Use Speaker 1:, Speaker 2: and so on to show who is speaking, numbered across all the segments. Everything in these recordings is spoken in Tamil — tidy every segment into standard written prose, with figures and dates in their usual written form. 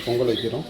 Speaker 1: பொங்கல் வைக்கிறோம்.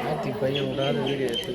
Speaker 1: ஆத்தி பையன் விடாத வீடியோ எடுத்து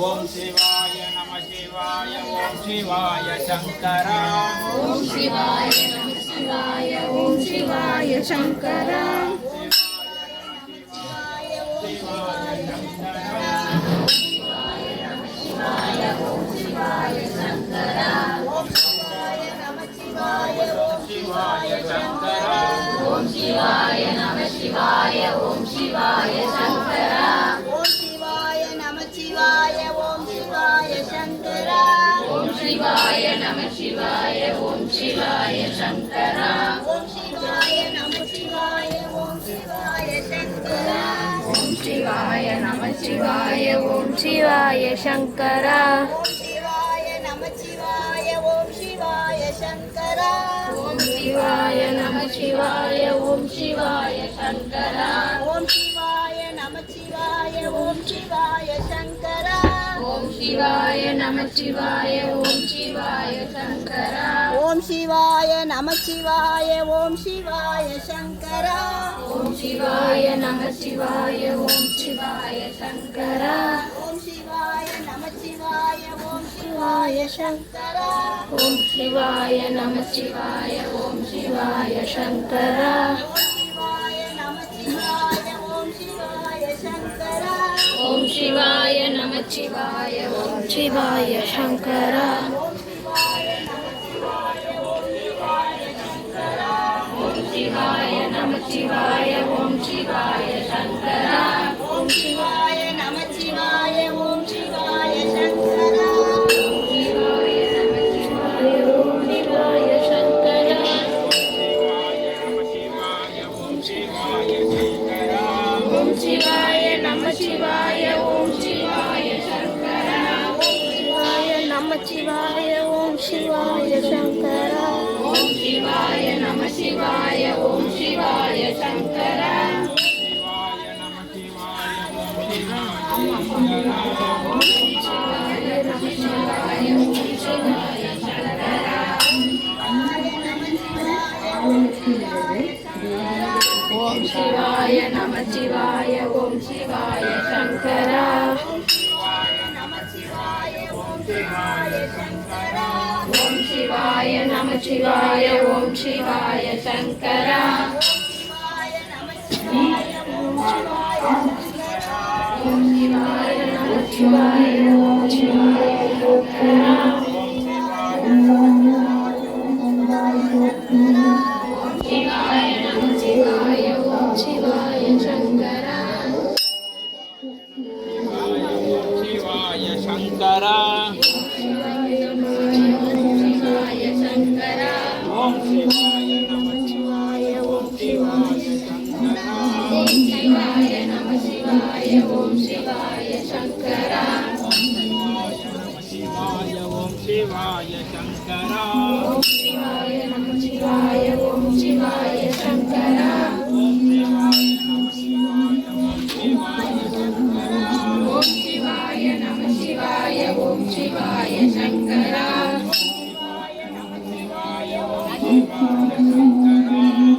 Speaker 2: ஓம் சிவாய நம சிவாய ஓம் சிவாய சங்கரா
Speaker 3: ஓம் சிவாய நம சிவாய ஓம் சிவாய சங்கரா
Speaker 2: ஓம் சிவாய நம சிவாய ஓம் சிவாய சங்கரா
Speaker 3: ஓம் சிவாய நம சிவாய ஓம் சிவாய சங்கரா
Speaker 2: ஓம் சிவாய நம சிவாய ஓம் சிவாய சங்கரா
Speaker 3: ஓம் சிவாய நம சிவாய ஓம் சிவாய சங்கரா
Speaker 2: ஓம் சிவாய நம சிவாய ஓம் சிவாய சங்கரா
Speaker 3: ஓம் சிவாய நம சிவாய ஓம் சிவாய சங்கரா
Speaker 2: ஓம் சிவாய நம சிவாய ஓம் சிவாய சங்கரா
Speaker 3: ஓம் சிவாய நம சிவாய ஓம் சிவாய சங்கரா
Speaker 2: ஓம் சிவாய நம சிவாய ஓம் சிவாய சங்கரா
Speaker 3: ஓம் சிவாய நம சிவாய ஓம் சிவாய சங்கரா
Speaker 2: ஓம் சிவாய நம சிவாய ஓம் சிவாய சங்கரா
Speaker 3: ஓம் சிவாய நம சிவாய ஓம் சிவாய சங்கரா
Speaker 2: ஓம் சிவாய நம சிவாய ஓம் சிவாய சங்கரா
Speaker 3: ஓம் சிவாய நம சிவாய ஓம் சிவாய சங்கரா
Speaker 2: ஓம் சிவாய நம சிவாய ஓம் சிவாய சங்கரா
Speaker 3: ஓம் சிவாய நம சிவாய ஓம் சிவாய சங்கரா
Speaker 2: சிவாய நம சிவாய ஓம் சிவாய சங்கரா ஓம் சிவாய நம சிவாய ஓம் சிவாய சங்கரா
Speaker 3: சிவாய நம சிவாய ஓம் சிவாய சங்கரா
Speaker 2: ஓம் சிவாய நம சிவாய ஓம் சிவாய சங்கரா ஓம் சிவாய நம சிவாய ஓம் சிவாய சங்கரா ஓம் சிவாய நம சிவாய ஓம் சிவாய சங்கரா ஓம் சிவாய நம சிவாய ஓம் சிவாய சங்கரா ஓம் சிவாய நம சிவாய ஓம் சிவாய சங்கரா
Speaker 1: சிவாய சங்கரா
Speaker 2: சிவாய சங்கரா
Speaker 1: ஓம் சிவாய நம சிவாய ஓம் சிவாய சங்கரா
Speaker 2: ஓம் சிவாய நம சிவாய ஓம் சிவாய சங்கரா
Speaker 1: சிவாய ஓம் சிவாய சங்கரா
Speaker 2: ஓம் சிவாய நம சிவாய ஓம் சிவாய சங்கரா
Speaker 1: ஓம் சிவாய நம சிவாய ஓம் சிவாய சங்கரா
Speaker 2: ஓம் சிவாய நம சிவாய ஓம் சிவாய சங்கரா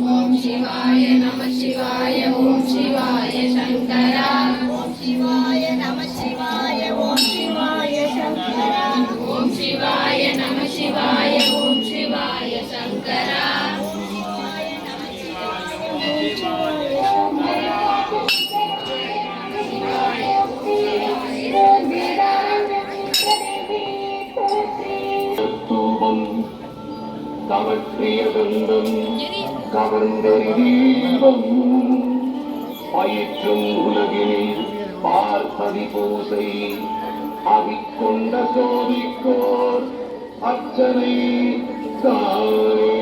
Speaker 2: ஓம் சிவாய நம சிவாய ஓம் சிவாய சங்கரா
Speaker 3: ஓம் சிவாய நம சிவாய ஓம் சிவாய சங்கரா
Speaker 2: ஓம் சிவாய நம சிவாய ஓம் சிவாய சங்கரா
Speaker 4: தூபம் கவற்றியதந்தம் கவர்ந்தொரு தீபம் பயிற்றும் உலகினில் பார்ப்பதி பூசை அவிக்கொண்ட சோதிக்கோர் அர்ச்சனை தானே.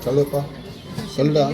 Speaker 1: சொல்லுப்பா சொல்லுடா.